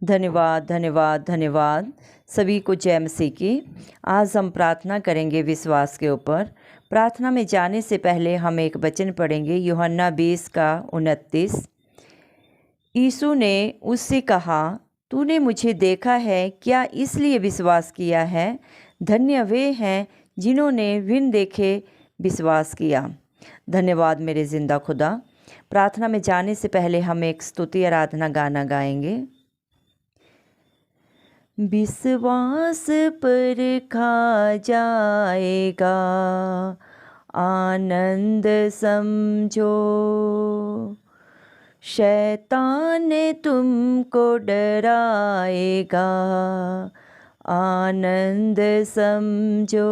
धन्यवाद धन्यवाद धन्यवाद। सभी को जय मसीह की। आज हम प्रार्थना करेंगे विश्वास के ऊपर। प्रार्थना में जाने से पहले हम एक वचन पढ़ेंगे, यूहन्ना 20:29। यीशु ने उससे कहा, तूने मुझे देखा है, क्या इसलिए विश्वास किया है? धन्य वे हैं जिन्होंने बिन देखे विश्वास किया। धन्यवाद मेरे जिंदा खुदा। प्रार्थना में जाने से पहले हम एक स्तुति आराधना गाना गाएंगे। विश्वास पर खा जाएगा, आनंद समझो, शैतान तुमको डराएगा, आनंद समझो।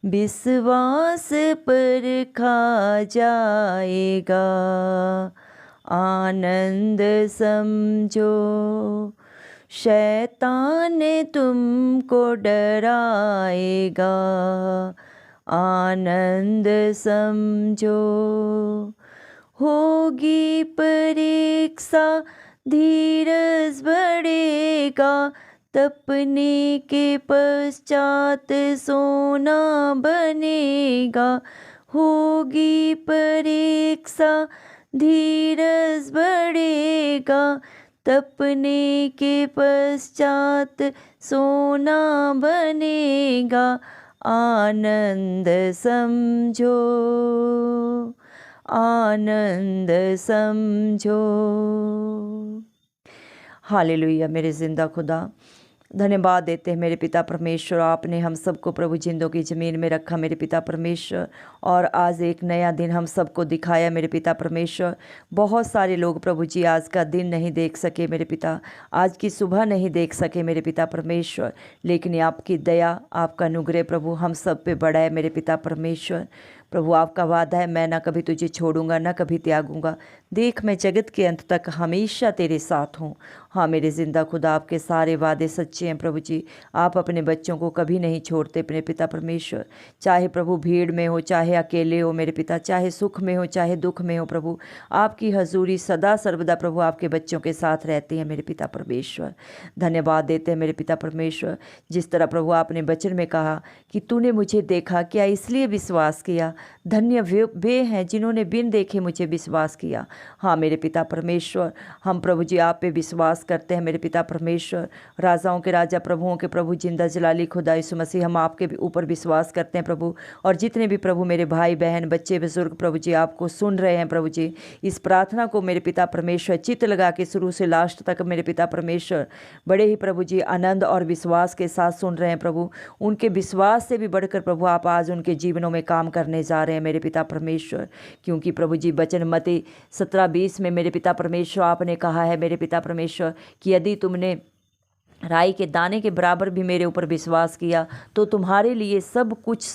विश्वास पर खा जाएगा, आनंद समझो, शैतान तुमको डराएगा, आनंद समझो। होगी परीक्षा, धीरज बढ़ेगा, तपने के पश्चात सोना बनेगा। होगी परीक्षा, धीरज बढ़ेगा, तपने के पश्चात सोना बनेगा, आनंद समझो, आनंद समझो। हालेलुया मेरे जिंदा खुदा। धन्यवाद देते हैं मेरे पिता परमेश्वर, आपने हम सबको प्रभु जिंदों की ज़मीन में रखा मेरे पिता परमेश्वर, और आज एक नया दिन हम सबको दिखाया मेरे पिता परमेश्वर। बहुत सारे लोग प्रभु जी आज का दिन नहीं देख सके मेरे पिता, आज की सुबह नहीं देख सके मेरे पिता परमेश्वर, लेकिन आपकी दया, आपका अनुग्रह प्रभु हम सब पे बड़ा है मेरे पिता परमेश्वर। प्रभु आपका वादा है, मैं ना कभी तुझे छोड़ूंगा ना कभी त्यागूंगा, देख मैं जगत के अंत तक हमेशा तेरे साथ हूँ। हाँ मेरे ज़िंदा खुदा, आपके सारे वादे सच्चे हैं प्रभु जी। आप अपने बच्चों को कभी नहीं छोड़ते अपने पिता परमेश्वर, चाहे प्रभु भीड़ में हो, चाहे अकेले हो मेरे पिता, चाहे सुख में हो चाहे दुख में हो प्रभु, आपकी हजूरी सदा सर्वदा प्रभु आपके बच्चों के साथ रहती है मेरे पिता परमेश्वर। धन्यवाद देते हैं मेरे पिता परमेश्वर। जिस तरह प्रभु आपने वचन में कहा कि तूने मुझे देखा, क्या इसलिए विश्वास किया? धन्य वे हैं जिन्होंने बिन देखे मुझे विश्वास किया। हाँ मेरे पिता परमेश्वर, हम प्रभु जी आप पे विश्वास करते हैं मेरे पिता परमेश्वर। राजाओं के राजा, प्रभुओं के प्रभु, जिंदा जलाली खुदा यीशु मसीह, हम आपके ऊपर विश्वास करते हैं प्रभु। और जितने भी प्रभु मेरे भाई बहन बच्चे बुजुर्ग प्रभु जी आपको सुन रहे हैं प्रभु जी, इस प्रार्थना को मेरे पिता परमेश्वर चित्त लगा के शुरू से लास्ट तक मेरे पिता परमेश्वर बड़े ही प्रभु जी आनंद और विश्वास के साथ सुन रहे हैं प्रभु। उनके विश्वास से भी बढ़कर प्रभु आप आज उनके जीवनों में काम करने जा रहे हैं मेरे पिता परमेश्वर। क्योंकि प्रभु जी वचन मत्ती 17:20 में मेरे पिता परमेश्वर आपने कहा है मेरे पिता परमेश्वर कि यदि तुमने राई के दाने के बराबर भी मेरे ऊपर विश्वास किया तो तुम्हारे लिए सब कुछ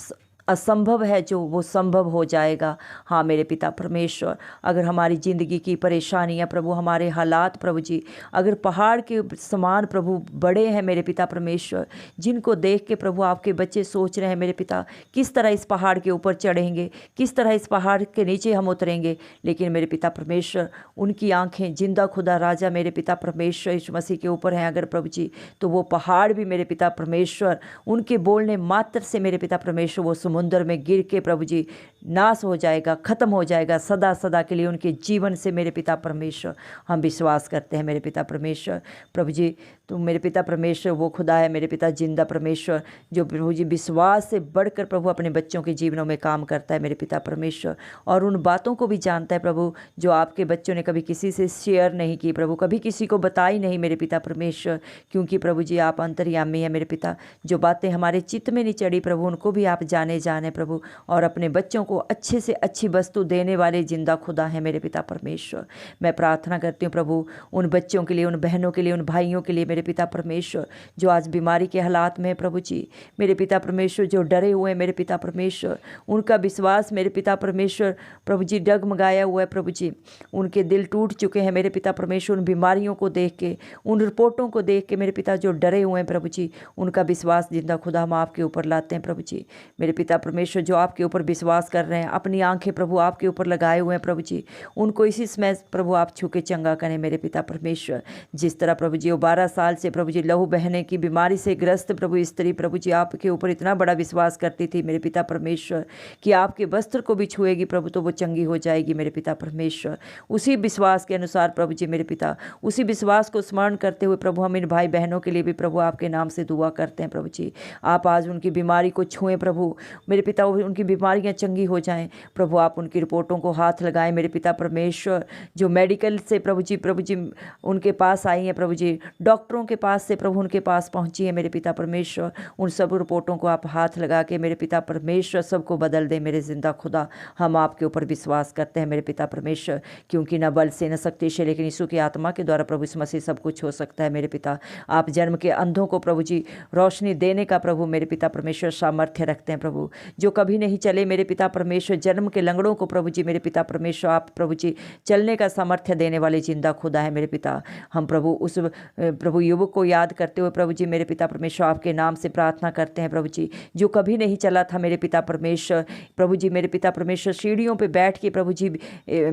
असंभव है जो वो संभव हो जाएगा। हाँ मेरे पिता परमेश्वर, अगर हमारी ज़िंदगी की परेशानियाँ प्रभु, हमारे हालात प्रभु जी अगर पहाड़ के समान प्रभु बड़े हैं मेरे पिता परमेश्वर, जिनको देख के प्रभु आपके बच्चे सोच रहे हैं मेरे पिता किस तरह इस पहाड़ के ऊपर चढ़ेंगे, किस तरह इस पहाड़ के नीचे हम उतरेंगे, लेकिन मेरे पिता परमेश्वर उनकी आंखें जिंदा खुदा राजा मेरे पिता परमेश्वर यीशु मसीह के ऊपर हैं अगर प्रभु जी, तो वो पहाड़ भी मेरे पिता परमेश्वर उनके बोलने मात्र से मेरे पिता परमेश्वर वो समुद्र में गिर के प्रभु जी नाश हो जाएगा, ख़त्म हो जाएगा सदा सदा के लिए उनके जीवन से मेरे पिता परमेश्वर। हम विश्वास करते हैं मेरे पिता परमेश्वर। प्रभु जी तुम मेरे पिता परमेश्वर वो खुदा है मेरे पिता जिंदा परमेश्वर, जो प्रभु जी विश्वास से बढ़कर प्रभु अपने बच्चों के जीवनों में काम करता है मेरे पिता परमेश्वर, और उन बातों को भी जानता है प्रभु जो आपके बच्चों ने कभी किसी से शेयर नहीं की प्रभु, कभी किसी को बताई नहीं मेरे पिता परमेश्वर। क्योंकि प्रभु जी आप अंतर्यामी है मेरे पिता, जो बातें हमारे चित्त में नहीं चढ़ी प्रभु उनको भी आप जाने प्रभु, और अपने बच्चों को अच्छे से अच्छी वस्तु देने वाले जिंदा खुदा है मेरे पिता परमेश्वर। मैं प्रार्थना करती हूँ प्रभु उन बच्चों के लिए, उन बहनों के लिए, उन भाइयों के लिए मेरे पिता परमेश्वर, जो आज बीमारी के हालात में है प्रभु जी मेरे पिता परमेश्वर, जो डरे हुए हैं मेरे पिता परमेश्वर, उनका विश्वास मेरे पिता परमेश्वर प्रभु जी डगमगाया हुआ है प्रभु जी, उनके दिल टूट चुके हैं मेरे पिता परमेश्वर उन बीमारियों को देख के, उन रिपोर्टों को देख के मेरे पिता जो डरे हुए हैं प्रभु जी, उनका विश्वास जिंदा खुदा हम आपके ऊपर लाते हैं प्रभु जी। मेरे पिता परमेश्वर जो आपके ऊपर विश्वास कर रहे हैं, अपनी आंखें प्रभु आपके ऊपर लगाए हुए हैं प्रभु जी, उनको इसी समय प्रभु आप छू के चंगा करें मेरे पिता परमेश्वर। जिस तरह प्रभु जी वो 12 साल से प्रभु जी लहू बहने की बीमारी से ग्रस्त प्रभु स्त्री प्रभु जी आपके ऊपर इतना बड़ा विश्वास करती थी मेरे पिता परमेश्वर कि आपके वस्त्र को भी छुएगी प्रभु तो वो चंगी हो जाएगी मेरे पिता परमेश्वर। उसी विश्वास के अनुसार प्रभु जी मेरे पिता, उसी विश्वास को स्मरण करते हुए प्रभु हम इन भाई बहनों के लिए भी प्रभु आपके नाम से दुआ करते हैं प्रभु जी। आप आज उनकी बीमारी को छुएं प्रभु मेरे पिता, उनकी बीमारियां चंगी हो जाएं प्रभु। आप उनकी रिपोर्टों को हाथ लगाएं मेरे पिता परमेश्वर। जो मेडिकल से प्रभु जी उनके पास आई हैं प्रभु जी, डॉक्टरों के पास से प्रभु उनके पास पहुंची है मेरे पिता परमेश्वर, उन सब रिपोर्टों को आप हाथ लगा के मेरे पिता परमेश्वर सबको बदल दे मेरे जिंदा खुदा। हम आपके ऊपर विश्वास करते हैं मेरे पिता परमेश्वर, क्योंकि न बल से न शक्ति से लेकिन यीशु की आत्मा के द्वारा प्रभु इस मसीह सब कुछ हो सकता है मेरे पिता। आप जन्म के अंधों को प्रभु जी रोशनी देने का प्रभु मेरे पिता परमेश्वर सामर्थ्य रखते हैं प्रभु। जो कभी नहीं चले मेरे पिता परमेश्वर, जन्म के लंगड़ों को प्रभु जी मेरे पिता परमेश्वर आप प्रभु जी चलने का सामर्थ्य देने वाले जिंदा खुदा है मेरे पिता। हम प्रभु उस प्रभु युवक को याद करते हुए प्रभु जी मेरे पिता परमेश्वर आपके नाम से प्रार्थना करते हैं प्रभु जी, जो कभी नहीं चला था मेरे पिता परमेश्वर, प्रभु जी मेरे पिता परमेश्वर सीढ़ियों पे बैठ के प्रभु जी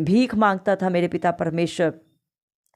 भीख मांगता था मेरे पिता परमेश्वर,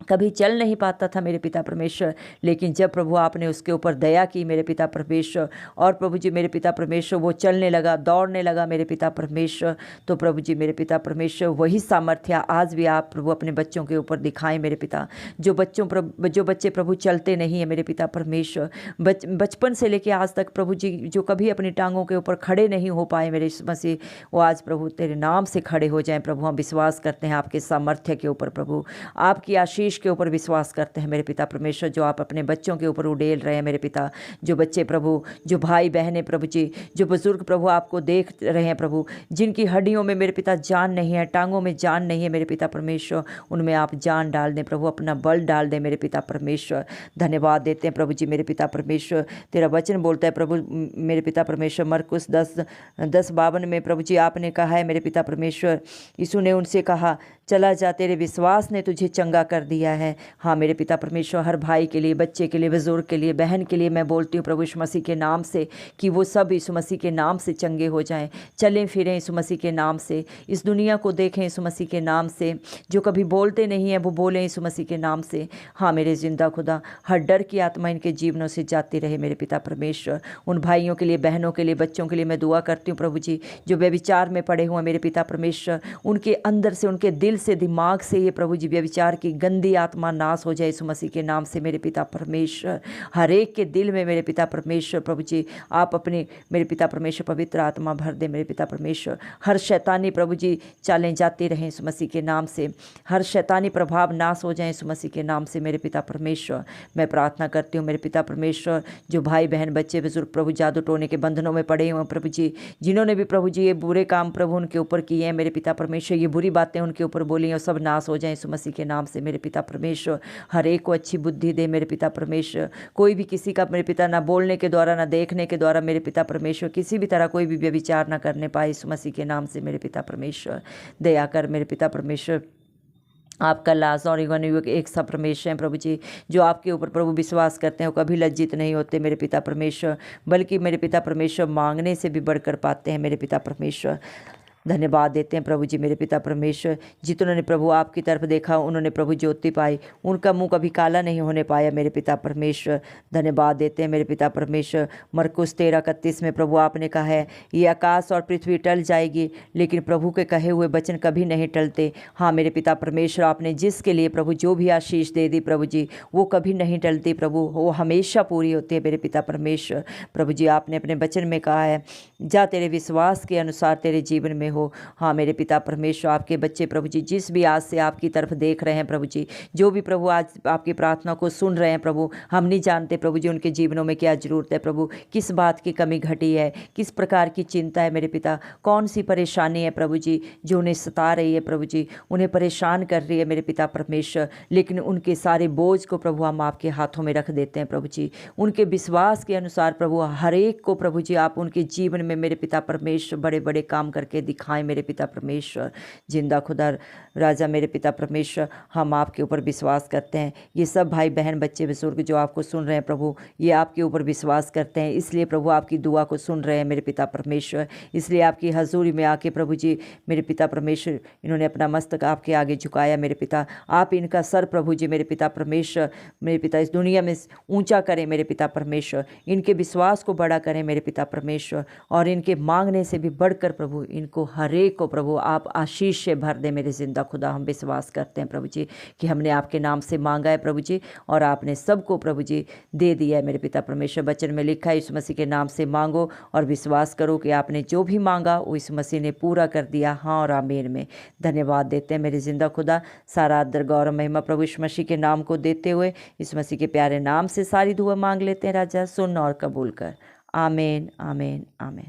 कभी चल नहीं पाता था मेरे पिता परमेश्वर, लेकिन जब प्रभु आपने उसके ऊपर दया की मेरे पिता परमेश्वर और प्रभु जी मेरे पिता परमेश्वर वो चलने लगा, दौड़ने लगा मेरे पिता परमेश्वर, तो प्रभु जी मेरे पिता परमेश्वर वही सामर्थ्य आज भी आप प्रभु अपने बच्चों के ऊपर दिखाएं मेरे पिता। जो बच्चे प्रभु चलते नहीं है मेरे पिता परमेश्वर, बचपन से लेके आज तक प्रभु जी जो कभी अपनी टांगों के ऊपर खड़े नहीं हो पाए मेरे मसीह, वो आज प्रभु तेरे नाम से खड़े हो जाएं प्रभु। हम विश्वास करते हैं आपके सामर्थ्य के ऊपर प्रभु, आपकी आशीष के ऊपर विश्वास करते हैं मेरे पिता परमेश्वर, जो आप अपने बच्चों के ऊपर उड़ेल रहे हैं मेरे पिता। जो बच्चे प्रभु, जो भाई बहनें प्रभु जी, जो बुजुर्ग प्रभु आपको देख रहे हैं प्रभु, जिनकी हड्डियों में मेरे पिता जान नहीं है, टांगों में जान नहीं है मेरे पिता परमेश्वर, उनमें आप जान डाल दें प्रभु, अपना बल डाल दें मेरे पिता परमेश्वर। धन्यवाद देते हैं प्रभु जी मेरे पिता परमेश्वर। तेरा वचन बोलता है प्रभु मेरे पिता परमेश्वर मरकुस 10:52 में प्रभु जी आपने कहा है मेरे पिता परमेश्वर, यीशु ने उनसे कहा चला जा, तेरे विश्वास ने तुझे चंगा कर दिया है। हाँ मेरे पिता परमेश्वर, हर भाई के लिए, बच्चे के लिए, बुजुर्ग के लिए, बहन के लिए मैं बोलती हूँ प्रभु यीशु मसीह के नाम से कि वो सब यीशु मसीह के नाम से चंगे हो जाएं, चलें फिरें यीशु मसीह के नाम से, इस दुनिया को देखें यीशु मसीह के नाम से। जो कभी बोलते नहीं हैं वो बोलें यीशु मसीह के नाम से। हाँ मेरे जिंदा खुदा, हर डर की आत्मा इनके जीवनों से जाती रहे मेरे पिता परमेश्वर। उन भाइयों के लिए, बहनों के लिए, बच्चों के लिए मैं दुआ करती हूँ प्रभु जी, जो व्यभिचार में पड़े हुए मेरे पिता परमेश्वर, उनके अंदर से, उनके दिल से, दिमाग से ये प्रभु जी व्यभिचार की गंदी आत्मा नाश हो जाए यीशु मसीह के नाम से मेरे पिता परमेश्वर। हर एक के दिल में मेरे पिता परमेश्वर प्रभु जी आप अपने मेरे पिता परमेश्वर पवित्र आत्मा भर दे मेरे पिता परमेश्वर। हर शैतानी प्रभु जी चालें जाती रहें यीशु मसीह के नाम से, हर शैतानी प्रभाव नाश हो जाए यीशु मसीह के नाम से मेरे पिता परमेश्वर। मैं प्रार्थना करती हूँ मेरे पिता परमेश्वर, जो भाई बहन, बच्चे, बुजुर्ग प्रभु जादू टोने के बंधनों में पड़े हुए प्रभु जी, जिन्होंने भी प्रभु जी ये बुरे काम प्रभु उनके ऊपर किए हैं मेरे पिता परमेश्वर, ये बुरी बातें उनके ऊपर बोली हैं, सब नाश हो जाए यीशु मसीह के नाम से मेरे पिता परमेश्वर। हर एक को अच्छी बुद्धि दे मेरे पिता परमेश्वर। कोई भी किसी का मेरे पिता ना बोलने के द्वारा, ना देखने के द्वारा मेरे पिता परमेश्वर किसी भी तरह कोई भी व्यभिचार ना करने पाए यीशु मसीह के नाम से मेरे पिता परमेश्वर। दया कर मेरे पिता परमेश्वर। आपका लाज और युग एक सा परमेश्वर हैं प्रभु जी, जो आपके ऊपर प्रभु विश्वास करते हैं वो कभी लज्जित नहीं होते मेरे पिता परमेश्वर, बल्कि मेरे पिता परमेश्वर मांगने से भी बढ़कर पाते हैं मेरे पिता परमेश्वर। धन्यवाद देते हैं प्रभु जी मेरे पिता परमेश्वर। जितनों ने प्रभु आपकी तरफ देखा उन्होंने प्रभु ज्योति पाई, उनका मुंह कभी काला नहीं होने पाया मेरे पिता परमेश्वर। धन्यवाद देते हैं मेरे पिता परमेश्वर। मरकुस 13:31 में प्रभु आपने कहा है, ये आकाश और पृथ्वी टल जाएगी लेकिन प्रभु के कहे हुए वचन कभी नहीं टलते। हाँ मेरे पिता परमेश्वर, आपने जिसके लिए प्रभु जो भी आशीष दे दी प्रभु जी, वो कभी नहीं टलती प्रभु, वो हमेशा पूरी होती है मेरे पिता परमेश्वर। प्रभु जी आपने अपने वचन में कहा है, जा तेरे विश्वास के अनुसार तेरे जीवन में हो। हाँ मेरे पिता परमेश्वर, आपके बच्चे प्रभु जी जिस भी आज से आपकी तरफ देख रहे हैं प्रभु जी, जो भी प्रभु आज आपकी प्रार्थना को सुन रहे हैं प्रभु, हम नहीं जानते प्रभु जी उनके जीवनों में क्या जरूरत है प्रभु, किस बात की कमी घटी है, किस प्रकार की चिंता है मेरे पिता, कौन सी परेशानी है प्रभु जी जो उन्हें सता रही है प्रभु जी, उन्हें परेशान कर रही है मेरे पिता परमेश्वर। लेकिन उनके सारे बोझ को प्रभु हम आपके हाथों में रख देते हैं प्रभु जी। उनके विश्वास के अनुसार प्रभु हर एक को प्रभु जी आप उनके जीवन में मेरे पिता परमेश्वर बड़े बड़े काम करके दिखाएं मेरे पिता परमेश्वर। जिंदा खुदा राजा मेरे पिता परमेश्वर, हम आपके ऊपर विश्वास करते हैं। ये सब भाई बहन बच्चे बुजुर्ग जो आपको सुन रहे हैं प्रभु, ये आपके ऊपर विश्वास करते हैं, इसलिए प्रभु आपकी दुआ को सुन रहे हैं मेरे पिता परमेश्वर। इसलिए आपकी हजूरी में आके प्रभु जी मेरे पिता परमेश्वर, इन्होंने अपना मस्तक आपके आगे झुकाया मेरे पिता। आप इनका सर प्रभु जी मेरे पिता परमेश्वर, मेरे पिता इस दुनिया में ऊंचा करें मेरे पिता परमेश्वर। इनके विश्वास को बड़ा करें मेरे पिता परमेश्वर, और इनके मांगने से भी बढ़कर प्रभु इनको हरेक को प्रभु आप आशीष से भर दें मेरे जिंदा खुदा। हम विश्वास करते हैं प्रभु जी कि हमने आपके नाम से मांगा है प्रभु जी, और आपने सबको प्रभु जी दे दिया है मेरे पिता परमेश्वर। वचन में लिखा है यीशु मसीह के नाम से मांगो और विश्वास करो कि आपने जो भी मांगा वो यीशु मसीह ने पूरा कर दिया। हाँ और आमीन में धन्यवाद देते हैं मेरे जिंदा खुदा। सारा आदर गौरव महिमा प्रभु यीशु मसीह के नाम को देते हुए यीशु मसीह के प्यारे नाम से सारी दुआ मांग लेते हैं राजा, सुन और कबूल कर। आमीन आमीन आमीन।